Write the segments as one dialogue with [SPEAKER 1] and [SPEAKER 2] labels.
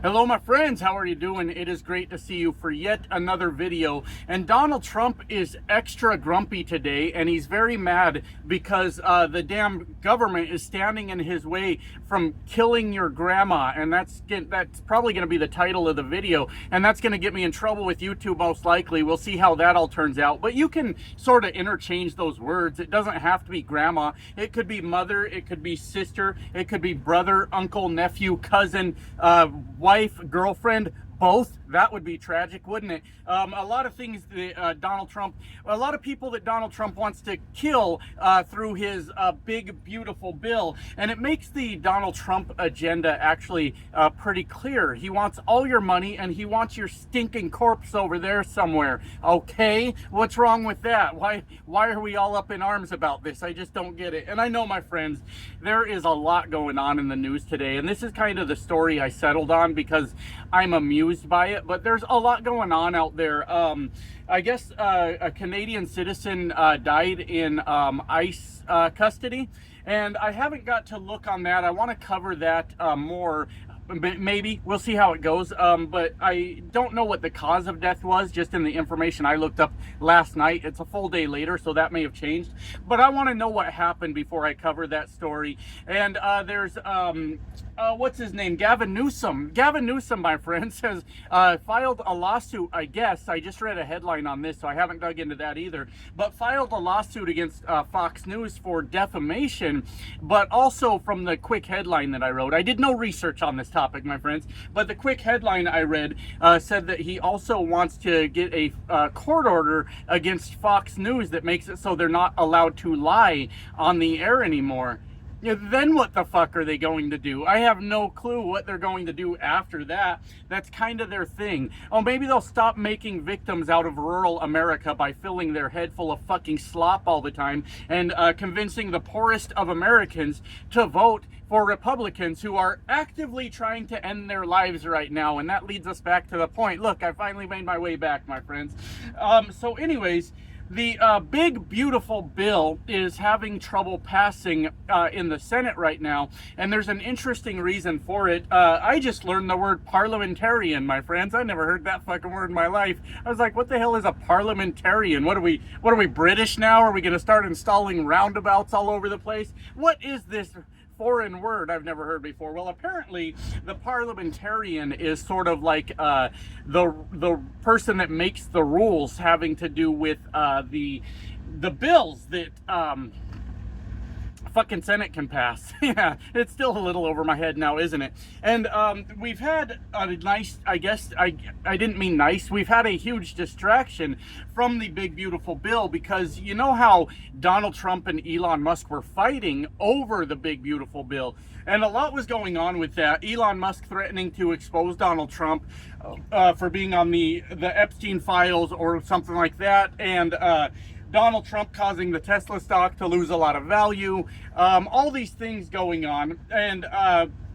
[SPEAKER 1] Hello my friends, how are you doing? It is great to see you for yet another video. And Donald Trump is extra grumpy today, and he's very mad because the damn government is standing in his way from killing your grandma. And that's probably going to be the title of the video, and that's going to get me in trouble with YouTube most likely. We'll see how that all turns out. But you can sort of interchange those words. It doesn't have to be grandma. It could be mother, it could be sister, it could be brother, uncle, nephew, cousin, wife, girlfriend, both. That would be tragic, wouldn't it? A lot of things that a lot of people that Donald Trump wants to kill through his big, beautiful bill. And it makes the Donald Trump agenda actually pretty clear. He wants all your money, and he wants your stinking corpse over there somewhere. Okay? What's wrong with that? Why are we all up in arms about this? I just don't get it. And I know, my friends, there is a lot going on in the news today. And this is kind of the story I settled on because I'm amused by it. But there's a lot going on out there. I guess a Canadian citizen died in ICE custody, and I haven't got to look on that. I want to cover that more. Maybe we'll see how it goes, but I don't know what the cause of death was, just in the information I looked up last night. It's a full day later, so that may have changed, but I want to know what happened before I cover that story. And there's what's his name, Gavin Newsom, my friend, says filed a lawsuit. I guess I just read a headline on this, so I haven't dug into that either, but filed a lawsuit against Fox News for defamation. But also, from the quick headline that I wrote, I did no research on this topic, my friends, but the quick headline I read said that he also wants to get a court order against Fox News that makes it so they're not allowed to lie on the air anymore. Yeah, then what the fuck are they going to do? I have no clue what they're going to do after that. That's kind of their thing. Oh, maybe they'll stop making victims out of rural America by filling their head full of fucking slop all the time and convincing the poorest of Americans to vote for Republicans who are actively trying to end their lives right now. And that leads us back to the point. Look, I finally made my way back, my friends. So anyways, the big, beautiful bill is having trouble passing in the Senate right now, and there's an interesting reason for it. I just learned the word parliamentarian, my friends. I never heard that fucking word in my life. I was like, what the hell is a parliamentarian? What are we, British now? Are we going to start installing roundabouts all over the place? What is this foreign word I've never heard before? Well, apparently the parliamentarian is sort of like the person that makes the rules having to do with the bills that fucking Senate can pass. Yeah, it's still a little over my head now, isn't it? And we've had a nice, I guess, I didn't mean nice, we've had a huge distraction from the big beautiful bill, because you know how Donald Trump and Elon Musk were fighting over the big beautiful bill, and a lot was going on with that. Elon Musk threatening to expose Donald Trump for being on the Epstein files or something like that, and Donald Trump causing the Tesla stock to lose a lot of value, all these things going on, and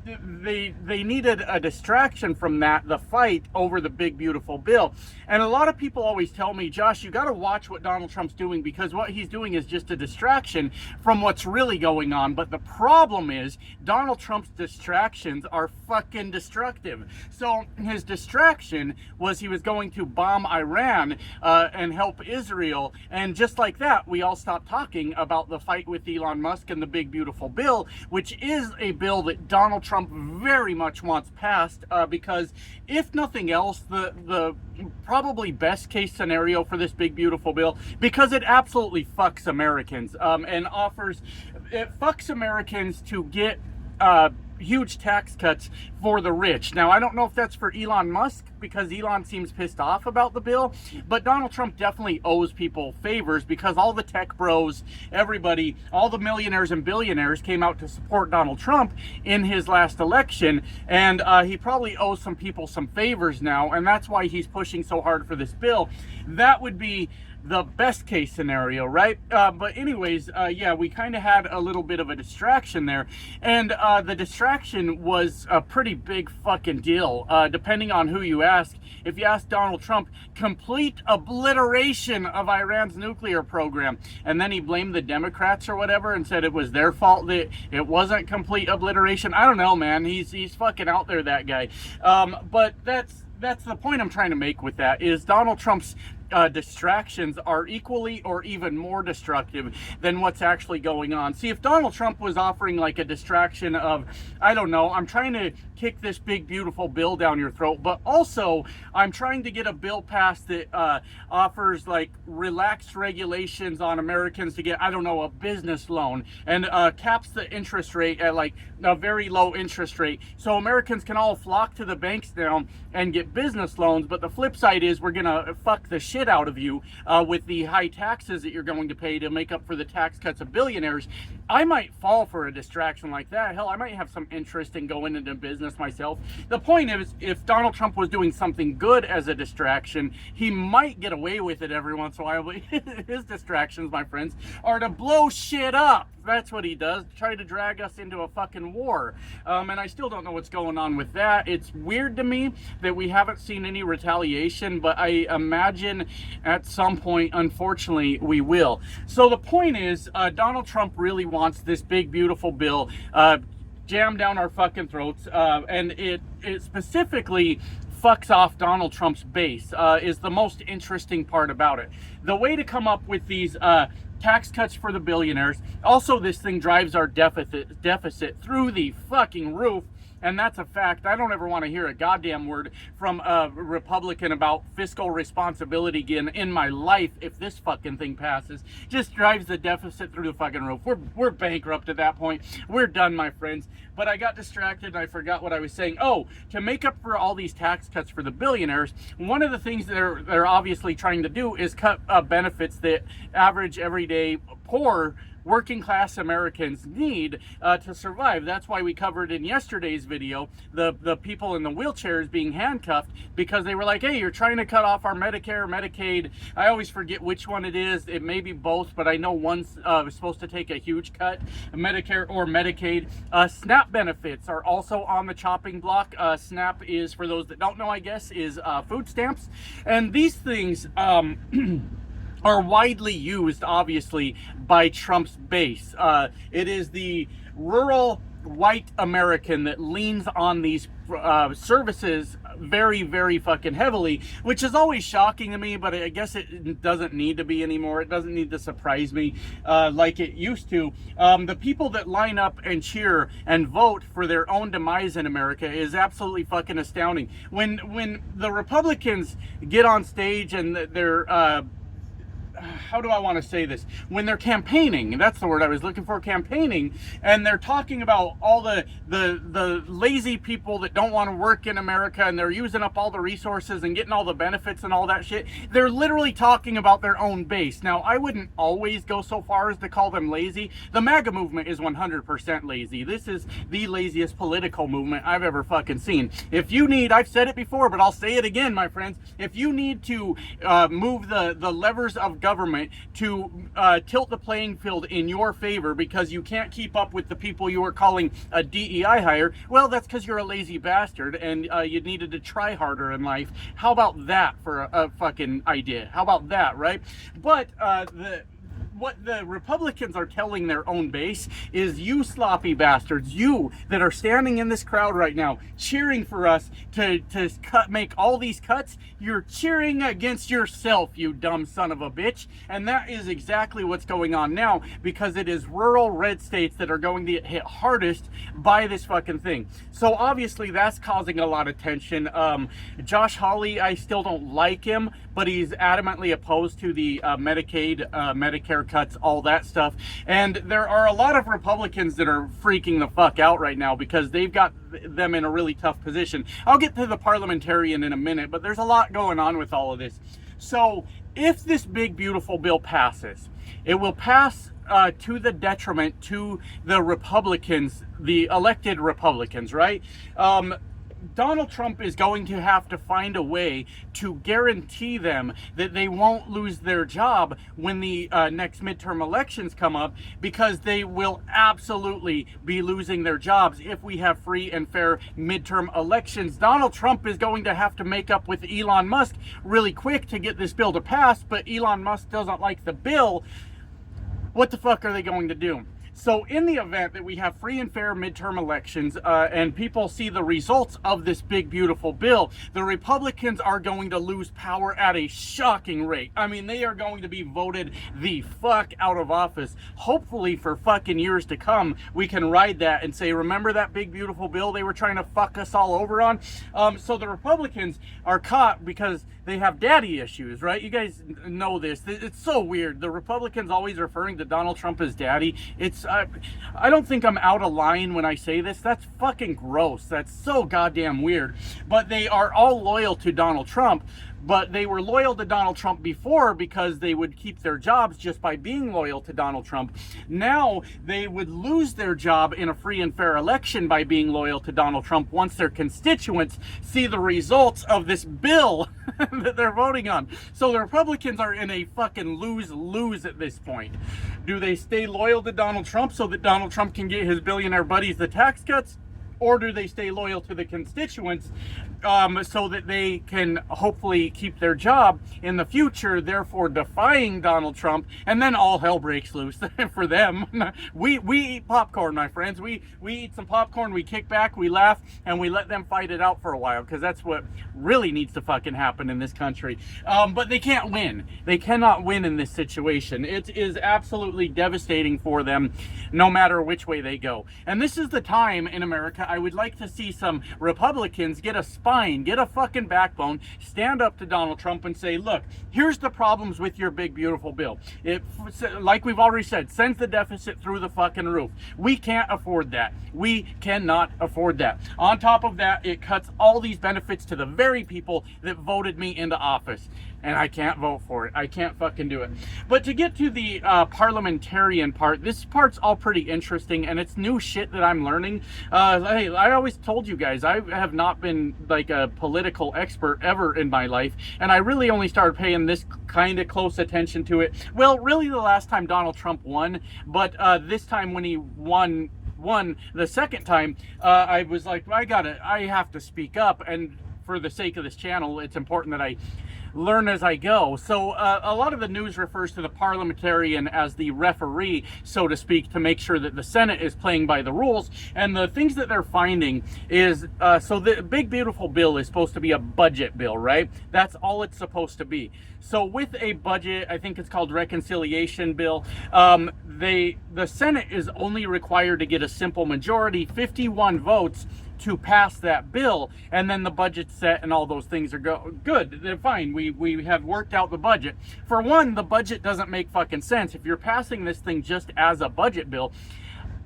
[SPEAKER 1] they needed a distraction from that, the fight over the big beautiful bill. And a lot of people always tell me, Josh, you got to watch what Donald Trump's doing, because what he's doing is just a distraction from what's really going on. But the problem is Donald Trump's distractions are fucking destructive. So his distraction was he was going to bomb Iran and help Israel, and just like that, we all stopped talking about the fight with Elon Musk and the big beautiful bill, which is a bill that Donald Trump very much wants passed, because if nothing else, the probably best case scenario for this big beautiful bill, because it absolutely fucks Americans, and it fucks Americans to get huge tax cuts for the rich. Now, I don't know if that's for Elon Musk, because Elon seems pissed off about the bill, but Donald Trump definitely owes people favors, because all the tech bros, everybody, all the millionaires and billionaires came out to support Donald Trump in his last election, and he probably owes some people some favors now, and that's why he's pushing so hard for this bill. That would be the best case scenario, right? But anyways, yeah, we kind of had a little bit of a distraction there, and the distraction was a pretty big fucking deal, depending on who you ask. If you ask Donald Trump, complete obliteration of Iran's nuclear program, and then he blamed the Democrats or whatever and said it was their fault that it wasn't complete obliteration. I don't know, man. He's fucking out there, that guy. But that's the point I'm trying to make with that, is Donald Trump's distractions are equally or even more destructive than what's actually going on. See, if Donald Trump was offering like a distraction of, I don't know, I'm trying to kick this big beautiful bill down your throat, but also I'm trying to get a bill passed that offers like relaxed regulations on Americans to get, I don't know, a business loan, and caps the interest rate at like a very low interest rate, so Americans can all flock to the banks now and get business loans. But the flip side is we're gonna fuck the shit out of you with the high taxes that you're going to pay to make up for the tax cuts of billionaires. I might fall for a distraction like that. Hell, I might have some interest in going into business myself. The point is, if Donald Trump was doing something good as a distraction, he might get away with it every once in a while. But his distractions, my friends, are to blow shit up. That's what he does, try to drag us into a fucking war. And I still don't know what's going on with that. It's weird to me that we haven't seen any retaliation, but I imagine at some point, unfortunately, we will. So the point is, Donald Trump really wants this big, beautiful bill jammed down our fucking throats, and it specifically fucks off Donald Trump's base, is the most interesting part about it. The way to come up with these tax cuts for the billionaires. Also, this thing drives our deficit through the fucking roof. And that's a fact. I don't ever want to hear a goddamn word from a Republican about fiscal responsibility again in my life if this fucking thing passes. Just drives the deficit through the fucking roof. We're bankrupt at that point. We're done, my friends. But I got distracted and I forgot what I was saying. Oh, to make up for all these tax cuts for the billionaires, one of the things they're obviously trying to do is cut benefits that average, everyday, poor working class Americans need to survive. That's why we covered in yesterday's video the people in the wheelchairs being handcuffed because they were like, hey, you're trying to cut off our Medicare, Medicaid. I always forget which one it is. It may be both, but I know one's supposed to take a huge cut, Medicare or Medicaid. SNAP benefits are also on the chopping block. SNAP is, for those that don't know, I guess, is food stamps. And these things are widely used, obviously, by Trump's base. It is the rural white American that leans on these services very, very fucking heavily, which is always shocking to me, but I guess it doesn't need to be anymore. It doesn't need to surprise me like it used to. The people that line up and cheer and vote for their own demise in America is absolutely fucking astounding. When the Republicans get on stage and they're how do I want to say this? When they're campaigning, that's the word I was looking for, campaigning, and they're talking about all the lazy people that don't want to work in America, and they're using up all the resources and getting all the benefits and all that shit. They're literally talking about their own base. Now, I wouldn't always go so far as to call them lazy. The MAGA movement is 100% lazy. This is the laziest political movement I've ever fucking seen. If you need, I've said it before, but I'll say it again, my friends, if you need to move the levers of government to tilt the playing field in your favor because you can't keep up with the people you are calling a DEI hire, well, that's because you're a lazy bastard and you needed to try harder in life. How about that for a fucking idea? How about that, right? But what the Republicans are telling their own base is, you sloppy bastards, you that are standing in this crowd right now cheering for us to make all these cuts, you're cheering against yourself, you dumb son of a bitch. And that is exactly what's going on now, because it is rural red states that are going to get hit hardest by this fucking thing. So obviously that's causing a lot of tension. Josh Hawley, I still don't like him, but he's adamantly opposed to the Medicaid, Medicare cuts, all that stuff. And there are a lot of Republicans that are freaking the fuck out right now because they've got them in a really tough position. I'll get to the parliamentarian in a minute, but there's a lot going on with all of this. So if this big, beautiful bill passes, it will pass to the detriment to the Republicans, the elected Republicans, right? Donald Trump is going to have to find a way to guarantee them that they won't lose their job when the next midterm elections come up, because they will absolutely be losing their jobs if we have free and fair midterm elections. Donald Trump is going to have to make up with Elon Musk really quick to get this bill to pass, but Elon Musk doesn't like the bill. What the fuck are they going to do? So in the event that we have free and fair midterm elections and people see the results of this big, beautiful bill, the Republicans are going to lose power at a shocking rate. I mean, they are going to be voted the fuck out of office. Hopefully for fucking years to come, we can ride that and say, remember that big, beautiful bill they were trying to fuck us all over on? So the Republicans are caught because they have daddy issues, right? You guys know this. It's so weird. The Republicans always referring to Donald Trump as daddy. I don't think I'm out of line when I say this. That's fucking gross. That's so goddamn weird. But they are all loyal to Donald Trump. But they were loyal to Donald Trump before because they would keep their jobs just by being loyal to Donald Trump. Now they would lose their job in a free and fair election by being loyal to Donald Trump once their constituents see the results of this bill that they're voting on. So the Republicans are in a fucking lose-lose at this point. Do they stay loyal to Donald Trump so that Donald Trump can get his billionaire buddies the tax cuts? Or do they stay loyal to the constituents so that they can hopefully keep their job in the future, therefore defying Donald Trump, and then all hell breaks loose for them. We eat popcorn, my friends. We eat some popcorn, we kick back, we laugh, and we let them fight it out for a while, because that's what really needs to fucking happen in this country. But they can't win. They cannot win in this situation. It is absolutely devastating for them, no matter which way they go. And this is the time in America I would like to see some Republicans get a spine, get a fucking backbone, stand up to Donald Trump and say, look, here's the problems with your big, beautiful bill. It, like we've already said, sends the deficit through the fucking roof. We can't afford that. We cannot afford that. On top of that, it cuts all these benefits to the very people that voted me into office. And I can't vote for it. I can't fucking do it. But to get to the parliamentarian part, this part's all pretty interesting, and it's new shit that I'm learning. Hey, I always told you guys, I have not been like a political expert ever in my life, and I really only started paying this kind of close attention to it. Well, really the last time Donald Trump won, but this time when he won the second time, I was like, I have to speak up, and for the sake of this channel, it's important that I learn as I go. So a lot of the news refers to the parliamentarian as the referee, so to speak, to make sure that the Senate is playing by the rules. And the things that they're finding is, so the big, beautiful bill is supposed to be a budget bill, right? That's all it's supposed to be. So with a budget, I think it's called reconciliation bill, the Senate is only required to get a simple majority, 51 votes, to pass that bill, and then the budget's set and all those things are good. They're fine. We have worked out the budget. For one, the budget doesn't make fucking sense. If you're passing this thing just as a budget bill,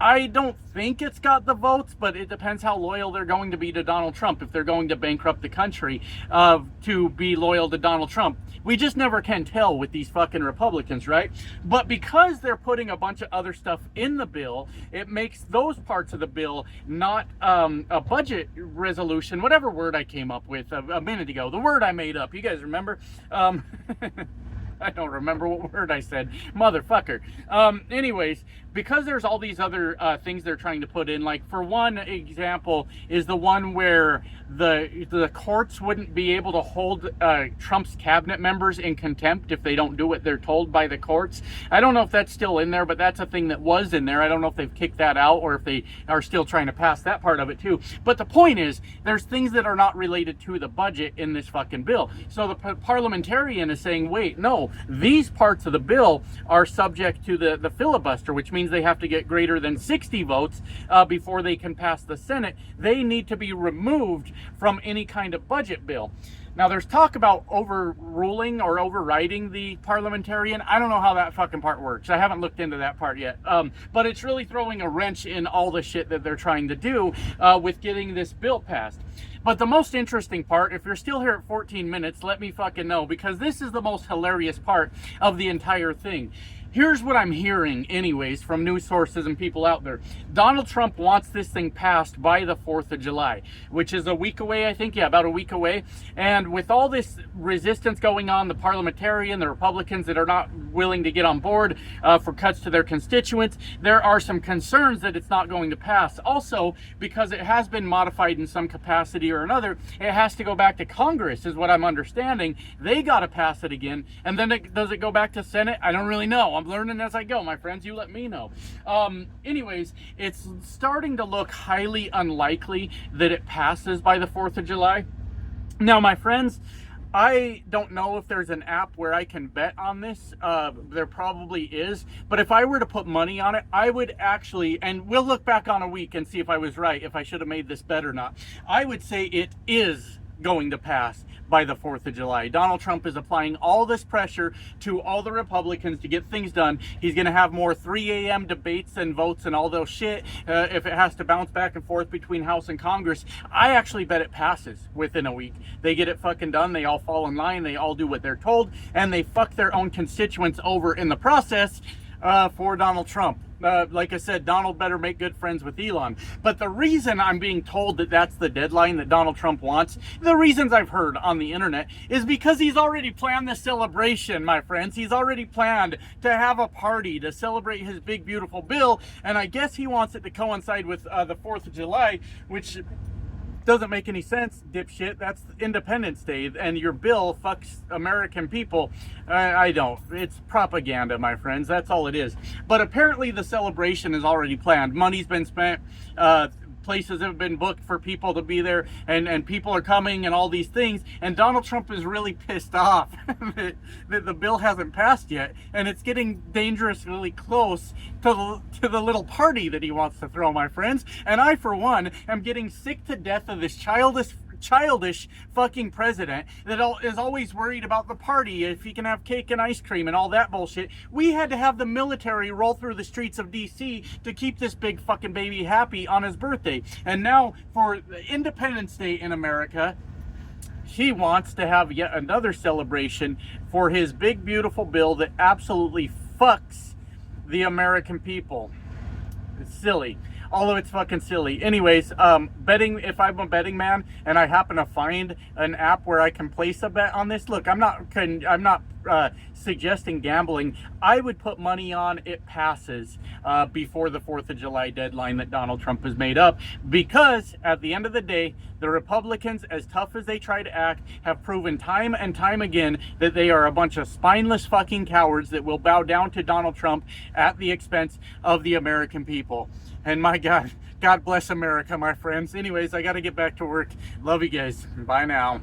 [SPEAKER 1] I don't think it's got the votes, but it depends how loyal they're going to be to Donald Trump. If they're going to bankrupt the country to be loyal to Donald Trump. We just never can tell with these fucking Republicans, right? But because they're putting a bunch of other stuff in the bill, it makes those parts of the bill not a budget resolution, whatever word I came up with a minute ago. The word I made up. You guys remember? I don't remember what word I said. Motherfucker. Anyways, because there's all these other things they're trying to put in, like for one example is the one where the courts wouldn't be able to hold Trump's cabinet members in contempt if they don't do what they're told by the courts. I don't know if that's still in there, but that's a thing that was in there. I don't know if they've kicked that out or if they are still trying to pass that part of it too. But the point is, there's things that are not related to the budget in this fucking bill. So the parliamentarian is saying, wait, no, these parts of the bill are subject to the filibuster, which means they have to get greater than 60 votes before they can pass the Senate. They need to be removed from any kind of budget bill. Now, there's talk about overruling or overriding the parliamentarian. I don't know how that fucking part works. I haven't looked into that part yet. But it's really throwing a wrench in all the shit that they're trying to do with getting this bill passed. But the most interesting part, if you're still here at 14 minutes, let me fucking know, because this is the most hilarious part of the entire thing. Here's what I'm hearing anyways from news sources and people out there. Donald Trump wants this thing passed by the 4th of July, which is a week away, I think. Yeah, about a week away. And with all this resistance going on, the parliamentarian, the Republicans that are not willing to get on board for cuts to their constituents, there are some concerns that it's not going to pass. Also, because it has been modified in some capacity or another, it has to go back to Congress, is what I'm understanding. They got to pass it again. And then does it go back to Senate? I don't really know. I'm learning as I go, my friends. You let me know. Anyways, it's starting to look highly unlikely that it passes by the 4th of July. Now, my friends, I don't know if there's an app where I can bet on this. There probably is. But if I were to put money on it, I would actually, and we'll look back on a week and see if I was right, if I should have made this bet or not. I would say it is going to pass by the 4th of July. Donald Trump is applying all this pressure to all the Republicans to get things done. He's going to have more 3 a.m. debates and votes and all those shit if it has to bounce back and forth between House and Congress. I actually bet it passes within a week. They get it fucking done. They all fall in line. They all do what they're told. And they fuck their own constituents over in the process for Donald Trump. Like I said, Donald better make good friends with Elon. But the reason I'm being told that that's the deadline that Donald Trump wants, the reasons I've heard on the internet, is because he's already planned this celebration, my friends. He's already planned to have a party to celebrate his big, beautiful bill. And I guess he wants it to coincide with the 4th of July, which doesn't make any sense, dipshit. That's Independence Day, and your bill fucks American people. I don't. It's propaganda, my friends. That's all it is. But apparently the celebration is already planned. Money's been spent. Places have been booked for people to be there, and people are coming and all these things. And Donald Trump is really pissed off that the bill hasn't passed yet, and it's getting dangerously close to the little party that he wants to throw, my friends. And I, for one, am getting sick to death of this childish fucking president that is always worried about the party, if he can have cake and ice cream and all that bullshit. We had to have the military roll through the streets of DC to keep this big fucking baby happy on his birthday. And now for Independence Day in America, he wants to have yet another celebration for his big beautiful bill that absolutely fucks the American people. It's silly. Although it's fucking silly. Anyways, betting, if I'm a betting man and I happen to find an app where I can place a bet on this, look, I'm not suggesting gambling. I would put money on it passes before the 4th of July deadline that Donald Trump has made up, because at the end of the day, the Republicans, as tough as they try to act, have proven time and time again that they are a bunch of spineless fucking cowards that will bow down to Donald Trump at the expense of the American people. And my God, God bless America, my friends. Anyways, I got to get back to work. Love you guys. Bye now.